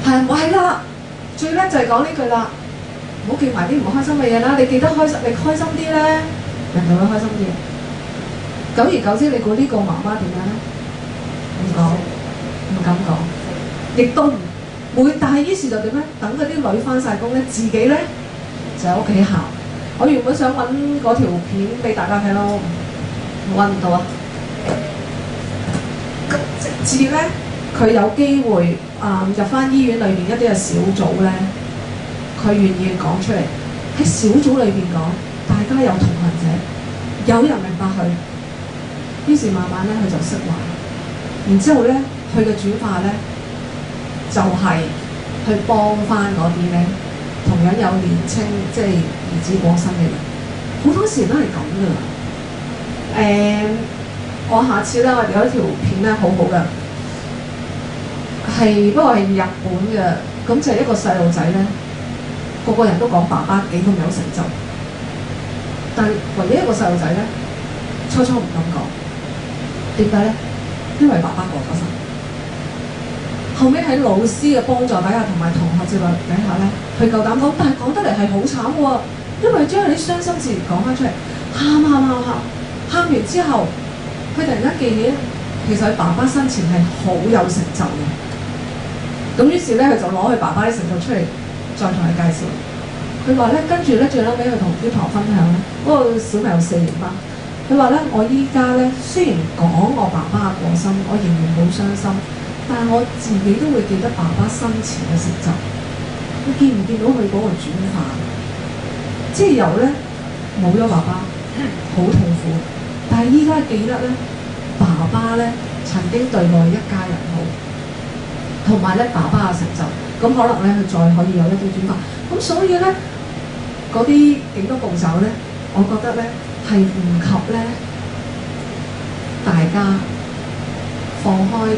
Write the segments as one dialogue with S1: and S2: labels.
S1: 嚇，係啦，最叻就係講呢句啦，唔好記埋啲唔開心嘅嘢啦，你記得開心，你開心啲咧，人哋會開心啲。久而久之，你估呢個媽媽點樣咧？唔講，唔敢講，亦都唔會。但係於是就點咧？等嗰啲女翻晒工咧，自己咧就喺屋企喊。我原本想揾嗰條片俾大家睇咯，揾唔到啊！咁直至咧，佢有機會入翻醫院裏邊一啲嘅小組咧，佢願意講出嚟。喺小組裏邊講，大家有同行者，有人明白佢。於是慢慢咧，佢就釋懷。然之後咧，佢嘅轉化咧，就係去幫翻嗰啲咧，同樣有年青即係兒子過身嘅人。好多時都係咁噶。我下次咧，我哋有一條片咧，好好嘅，係不過係日本嘅，咁就係一個細路仔咧，個個人都講爸爸幾咁有成就，但係唯一一個細路仔咧，初初唔敢講。點解咧？因為爸爸過咗身。後尾喺老師嘅幫助底下，同埋同學接觸底下咧，佢夠膽講，但係講得嚟係好慘喎，因為將啲傷心事講翻出嚟，喊完之後，佢突然間記起，其實佢爸爸生前係好有成就嘅。咁於是咧，佢就攞佢爸爸啲成就出嚟，再同佢介紹。佢話咧，跟住咧，最後尾佢同啲同學分享咧，嗰個小朋友4年班。佢話咧：我依家咧雖然講我爸爸過身，我仍然好傷心，但係我自己都會記得爸爸生前嘅成就。你見唔見到佢嗰個轉化？即係由咧冇咗爸爸，好痛苦，但係依家記得咧，爸爸咧曾經對我一家人好，同埋咧爸爸嘅成就。咁可能咧佢再可以有一啲轉化。咁所以咧嗰啲幾多步驟咧，我覺得咧。係唔及咧，大家放開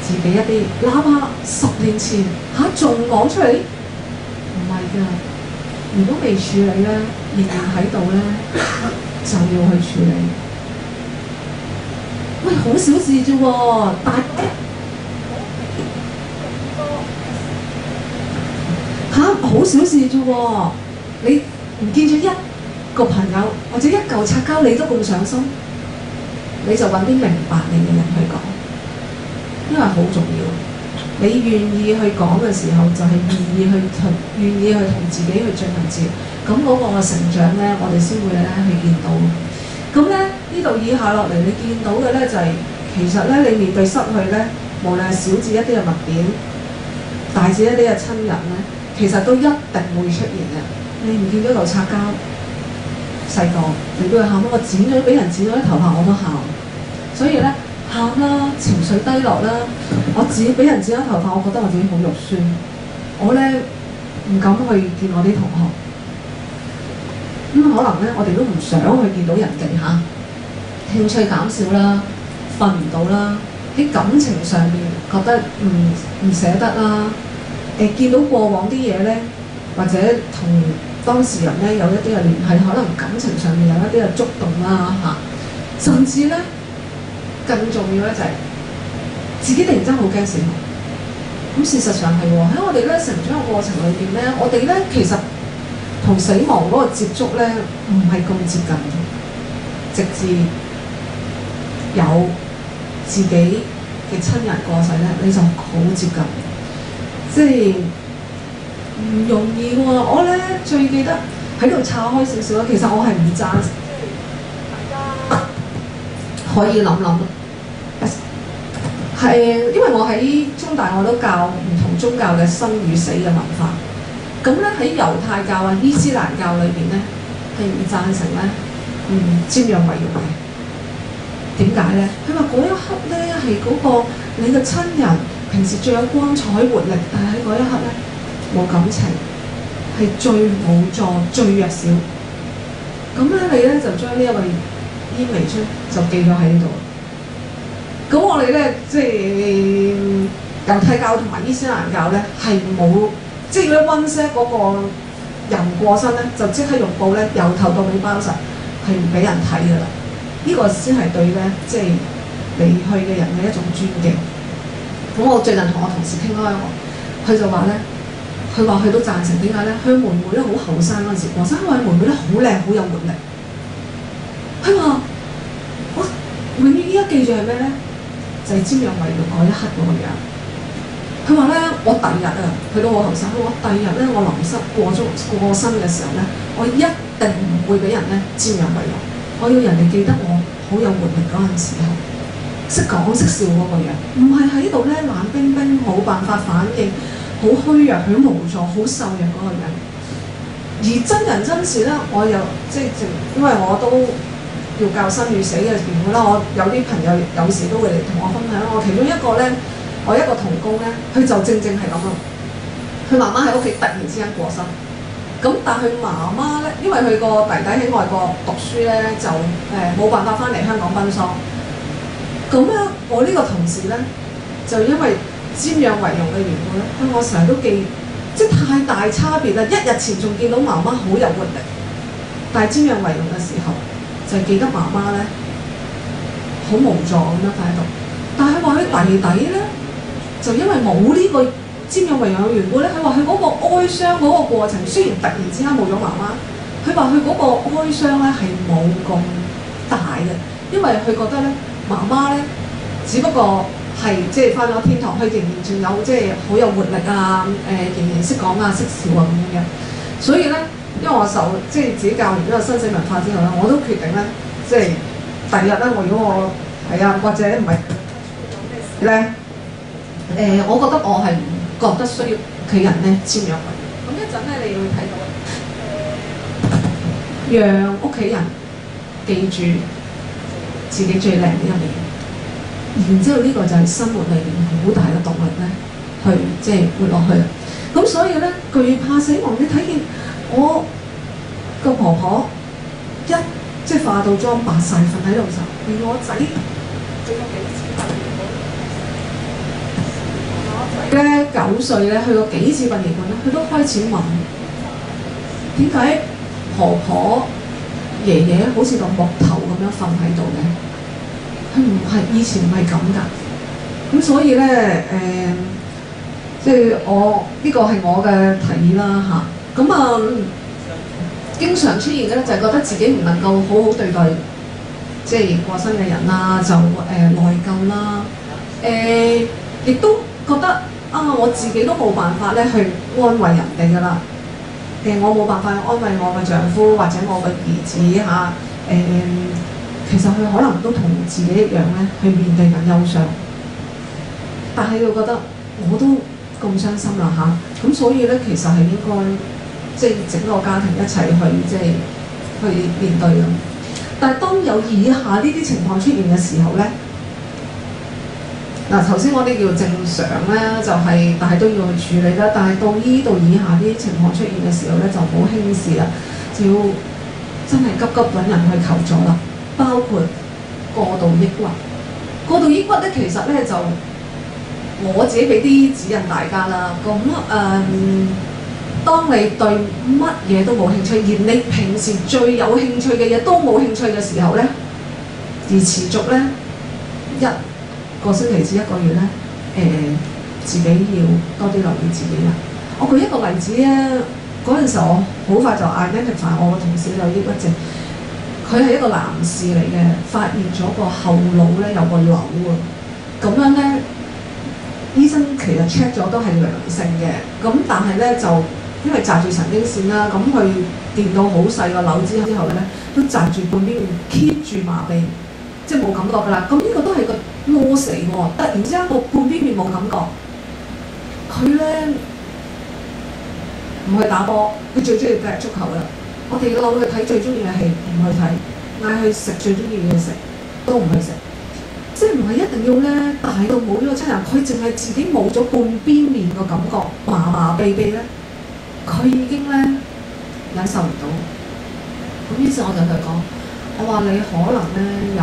S1: 自己一啲，哪怕10年前仲講出嚟，唔係㗎。如果未處理咧，仍然喺度咧，就要去處理。喂，好小事啫喎，但好小事啫喎，你唔見咗一個朋友或者一嚿擦膠，你都咁上心，你就揾啲明白你嘅人去講，因為好重要。你願意去講嘅時候，就係願意去同自己去進行治療。咁嗰個成長咧，我哋先會咧去見到。咁咧呢度以下落嚟，你見到嘅咧就係、其實咧你面對失去咧，無論係小至一啲嘅物件，大至一啲嘅親人咧，其實都一定會出現嘅。你唔見咗嚿擦膠？細個你都會喊，我剪咗俾人剪咗啲頭髮我都喊，所以咧喊啦，情緒低落啦。我俾人剪咗頭髮，我覺得我自己好肉酸，我咧唔敢去見我啲同學，咁可能咧我哋都唔想去見到人哋嚇，興趣減少啦，瞓唔到啦，喺感情上面覺得唔捨得啦，見到過往啲嘢咧，或者同當事人咧有一啲嘅聯繫，可能感情上面有一啲嘅觸動啦嚇，甚至咧更重要咧就係自己突然間好驚死亡。咁事實上係喎，喺我哋咧成長嘅過程裏邊咧，我哋咧其實同死亡嗰個接觸咧唔係咁接近嘅，直至有自己嘅親人過世咧，你就好接近，即係。唔容易喎！我咧最記得喺度岔開少少啦。其實我係唔贊成，大家可以諗諗。係因為我喺中大我都教唔同宗教嘅生與死嘅文化。咁咧喺猶太教啊、伊斯蘭教裏邊咧係唔贊成咧瞻仰遺容嘅。點解咧？佢話嗰一刻咧係嗰個你嘅親人平時最有光彩活力，但係喺嗰一刻咧。冇感情，係最無助、最弱小。咁咧，你咧就將呢一個煙味出就記咗喺呢度。咁我哋咧即係猶太教同埋伊斯蘭教咧係冇，即係如果溫錫嗰個人過身咧，就即刻用布咧由頭到尾包實，係唔俾人睇㗎啦。呢個先係對咧即係離去嘅人嘅一種尊敬。咁我最近同我同事傾開，佢就話咧，佢話佢都贊成，點解咧？佢妹妹咧好後生嗰陣時過身，因為妹妹咧好靚，好有活力。佢話我永遠依家記住係咩咧？就係瞻仰遺容嗰一刻嗰個樣。佢話咧，我第日啊，佢都好後生。我第日咧，我臨失過身嘅時候咧，我一定唔會俾人咧瞻仰遺容。我要人哋記得我好有活力嗰陣時候，識講識笑嗰個樣，唔係喺度咧冷冰冰冇辦法反應，好虛弱、好無助、好瘦弱嗰個樣。而真人真事咧，我又即係因為我都要教生與死嘅緣故啦，我有啲朋友有時都會嚟同我分享。我其中一個咧。我一個同工咧，佢就正係咁咯。佢媽媽喺屋企突然之間過身，咁但係佢媽媽咧，因為佢個弟弟喺外國讀書咧，就冇辦法翻嚟香港奔喪。咁咧，我呢個同事咧，就因為瞻仰遺容嘅緣故咧，我成日都記，即係太大差別啦！一日前仲見到媽媽好有活力，但係瞻仰遺容嘅時候，就係記得媽媽咧好無助咁樣喺度。但係佢話佢弟弟咧。就因為冇呢個瞻仰遺容嘅緣故咧，佢話佢嗰個哀傷嗰個過程，雖然突然之間冇咗媽媽，佢話佢嗰個哀傷咧係冇咁大嘅，因為佢覺得咧媽媽咧只不過係即係返咗天堂，佢仍然仲有即係好有活力啊，仍然識講啊識笑啊咁樣嘅，所以咧因為我受即係自己教完呢個生死文化之後咧，我都決定咧即係第日咧，如果我係啊或者唔係咧。我覺得我係唔覺得需要屋企人咧瞻仰遺容。咁一陣咧，你會睇到，讓屋企人記住自己最靚嘅一面，然之後呢個就係生活裏面好大嘅動力咧，去即係活落去。咁所以咧，懼怕死亡，你睇見我個婆婆即係化到妝白晒瞓喺度就，而我仔仲有幾次咧9歲咧，去過幾次殯儀館咧，佢都開始問點解婆婆、爺爺好似個木頭咁樣瞓喺度嘅？佢唔係以前唔係咁㗎。咁所以咧即係我呢個係我嘅提議啦嚇。咁經常出現嘅咧就係覺得自己唔能夠好好對待即係過身嘅人啦，就內疚啦，亦都覺得。我自己都冇辦法咧去安慰人哋㗎啦。我冇辦法安慰我嘅丈夫或者我嘅兒子嚇。其實佢可能都同自己一樣咧，去面對緊憂傷。但係佢覺得我都咁傷心啦嚇，咁所以咧其實係應該即係整個家庭一齊去即係去面對咁。但係當有以下呢啲情況出現嘅時候咧。嗱，頭先我哋叫正常咧，就係、但係都要去處理啦。但係到呢度以下啲情況出現嘅時候咧，就唔好輕視啦，就要真係急急揾人去求助啦。包括過度抑鬱，過度抑鬱咧，其實咧就我自己俾啲指引大家啦。咁當你對乜嘢都冇興趣，而你平時最有興趣嘅嘢都冇興趣嘅時候咧，而持續咧1個星期至1個月咧，自己要多啲留意自己啦。我舉一個例子咧，嗰陣時我好快就 identify 我個同事有抑鬱症，佢係一個男士嚟嘅，發現咗個後腦咧有個瘤啊，咁樣咧醫生其實 check 咗都係良性嘅，咁但係咧就因為紮住神經線啦，咁佢電到好細個瘤之後咧，都紮住半邊面 keep 住麻痹。即係冇感覺㗎啦，咁呢個都係個屙死喎！突然之間個半邊面冇感覺，佢咧唔去打波，佢最中意踢足球啦。我哋攞佢睇最中意嘅戲，唔去睇；嗌佢食最中意嘅嘢食，都唔去食。即係唔係一定要咧大到冇咗個親人，佢淨係自己冇咗半邊面個感覺，麻麻痹痹咧，佢已經咧忍受唔到。咁於是我就同佢講。我話你可能咧有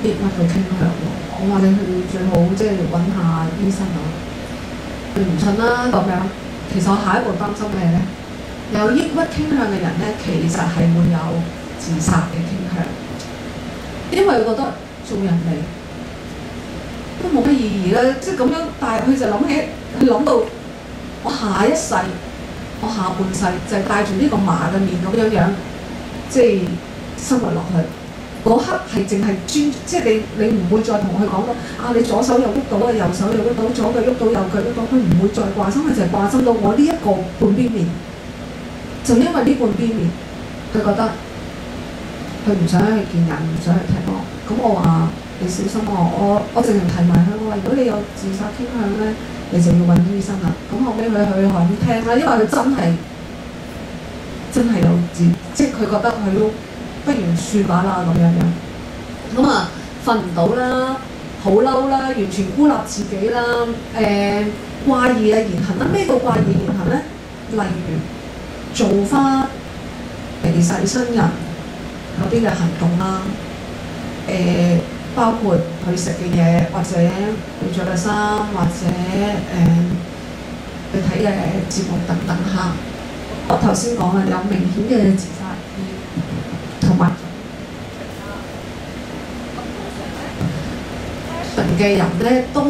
S1: 抑鬱嘅傾向喎，我話你去最好即係揾下醫生啊。佢唔信啦咁樣。其實我下一步擔心咩咧？有抑鬱傾向嘅人咧，其實係會有自殺嘅傾向，因為佢覺得做人嚟都冇乜意義啦。即係咁樣，但係佢就佢諗到我下一世，我下半世就係帶住呢個麻嘅面咁樣，即係生活落去。嗰刻係淨係專，即係你唔會再同佢講到啊，你左手又喐到啊，右手又喐到，左腳喐到，右腳喐到，佢唔會再掛心，佢就係掛心到我呢一個半邊面。就因為呢半邊面，佢覺得佢唔想去見人，唔想去睇我。咁我話你小心我淨係提埋佢，我話如果你有自殺傾向咧，你就要揾醫生啦。咁後尾佢去海聽啦，因為佢真係有即係佢覺得佢都不如輸把啦咁樣。咁啊瞓唔到啦，好嬲啦，完全孤立自己啦，怪異嘅言行啦。咩叫怪異言行咧？例如做翻離世親人嗰啲嘅行動啦，包括佢食嘅嘢，或者佢着嘅衫，或者佢睇嘅節目等等嚇。我頭先講啦，有明顯嘅自殺意，同埋嘅人咧都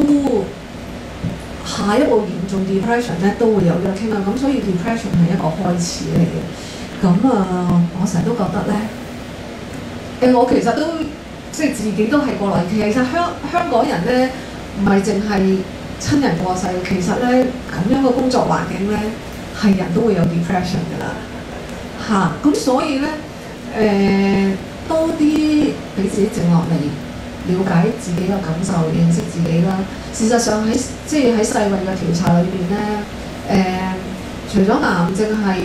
S1: 下一步嚴重 depression 咧都會有呢個傾向，咁所以 depression 係一個開始嚟嘅。咁我成日都覺得咧，我其實都即係自己都係過來，其實香港人咧唔係淨係親人過世，其實咧咁樣嘅工作環境咧係人都會有 depression 㗎啦嚇。咁所以咧多啲俾自己靜落嚟，了解自己嘅感受，認識自己啦。事實上喺世衛嘅調查裏邊咧，除咗癌症係